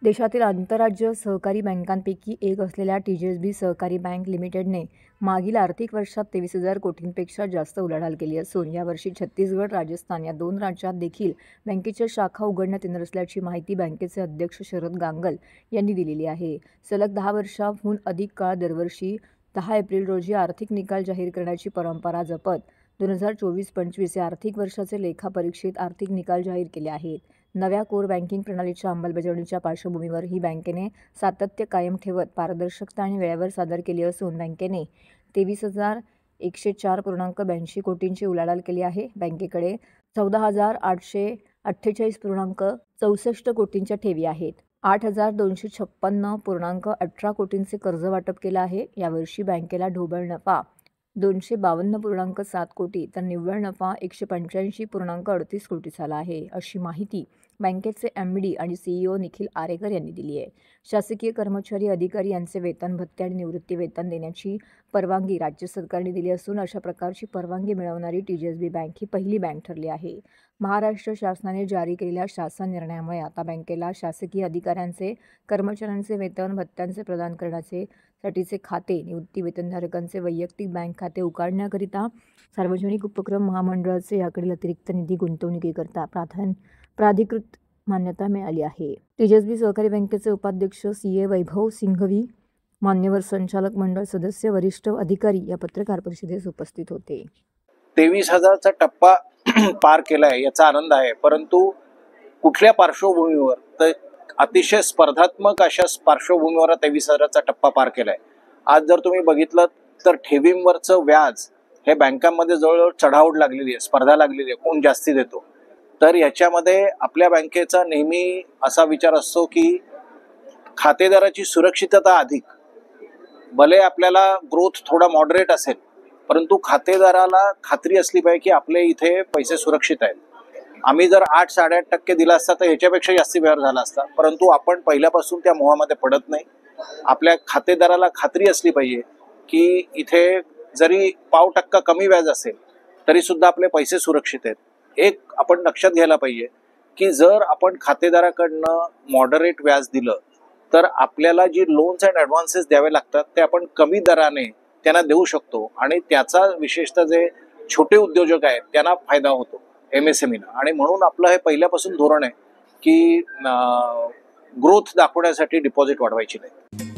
देशातील आंतरराज्य सहकारी बँकांपैकी एक असलेल्या टीजेएसबी सहकारी बँक लिमिटेडने मागील आर्थिक वर्षात 23,000 कोटींपेक्षा जास्त उलाढाल केली असून यावर्षी छत्तीसगड, राजस्थान या 2 राज्यात देखील बँकेच्या शाखा उघडण्यात येणार असल्याची माहिती बँकेचे अध्यक्ष शरद गांगल यांनी दिलेली आहे. सलग 10 वर्षांहून अधिक काळ दरवर्षी 10 एप्रिल रोजी आर्थिक निकाल जाहीर करण्याची परंपरा जपत 2024-25 या आर्थिक वर्षाचे लेखापरीक्षित आर्थिक निकाल जाहीर केले आहेत. नव्या कोर बँकिंग प्रणालीच्या अंमलबजावणीच्या पार्श्वभूमीवर ही बँकेने सातत्य कायम ठेवत पारदर्शकता आणि वेळेवर सादर केली असून बँकेने 23,104.82 कोटींची उलाढाल केली आहे. बँकेकडे 14,848.64 कोटींच्या ठेवी आहेत. 8,256.18 कोटींचे कर्ज वाटप केलं आहे. यावर्षी बँकेला ढोबळ नफा 252.7 कोटी तर निव्वळ नफा 185.38 कोटी झाला आहे, अशी माहिती बँकेचे MD आणि CEO निखिल आरेकर यांनी दिली आहे. शासकीय कर्मचारी अधिकारी यांचे वेतन भत्ते आणि निवृत्ती वेतन देण्याची परवानगी राज्य सरकारने दिली असून अशा प्रकारची परवानगी मिळवणारी टीजेएसबी बँक ही पहिली बँक ठरली आहे. महाराष्ट्र शासनाने जारी केलेल्या शासन निर्णयामुळे आता बँकेला शासकीय अधिकाऱ्यांचे, कर्मचाऱ्यांचे वेतन भत्त्यांचे प्रदान करण्यासाठीचे खाते, निवृत्ती वेतनधारकांचे वैयक्तिक बँक खाते उघडण्याकरिता सार्वजनिक उपक्रम महामंडळाचे याकडील अतिरिक्त निधी गुंतवणुकीकरिता प्राधिकृत मान्यता मिळाली आहे. टीजेएसबी सहकारी बँकेचे उपाध्यक्ष CA वैभव सिंघवी, मान्यवर संचालक मंडळ सदस्य, वरिष्ठ अधिकारी या पत्रकार परिषदेस उपस्थित होते. 23,000चा टप्पा पार केलाय याचा आनंद आहे, परंतु कुठल्या पार्श्वभूमीवर तर अतिशय स्पर्धात्मक अशा पार्श्वभूमीवर 23,000चा टप्पा पार केलाय. आज जर तुम्ही बघितलं तर ठेवींवरचं व्याज हे बँकांमध्ये जवळजवळ चढाओढ लागलेली आहे, स्पर्धा लागलेली आहे, कोण जास्ती देतो. तर याच्यामध्ये आपल्या बँकेचा नेहमी असा विचार असतो की खातेदाराची सुरक्षितता अधिक, भले आपल्याला ग्रोथ थोडा मॉडरेट असेल परंतु खातेदाराला खात्री असली पाहिजे की आपले इथे पैसे सुरक्षित आहेत. आम्ही जर 8-8.5% दिला असता तर याच्यापेक्षा जास्ती व्यवहार झाला असता, परंतु आपण पहिल्यापासून त्या मोहामध्ये पडत नाही. आपल्या खातेदाराला खात्री असली पाहिजे की इथे जरी 0.5% कमी व्याज असेल तरी सुद्धा आपले पैसे सुरक्षित आहेत. एक आपण लक्षात घ्यायला पाहिजे की जर आपण खातेदाराकडनं मॉडरेट व्याज दिलं तर आपल्याला जी लोन्स अँड ॲडव्हान्सेस द्यावे लागतात ते आपण कमी दराने त्यांना देऊ शकतो आणि त्याचा विशेषतः जे छोटे उद्योजक आहेत त्यांना फायदा होतो MSMEला. आणि म्हणून आपलं हे पहिल्यापासून धोरण आहे की ग्रोथ दाखवण्यासाठी डिपॉझिट वाढवायची नाही.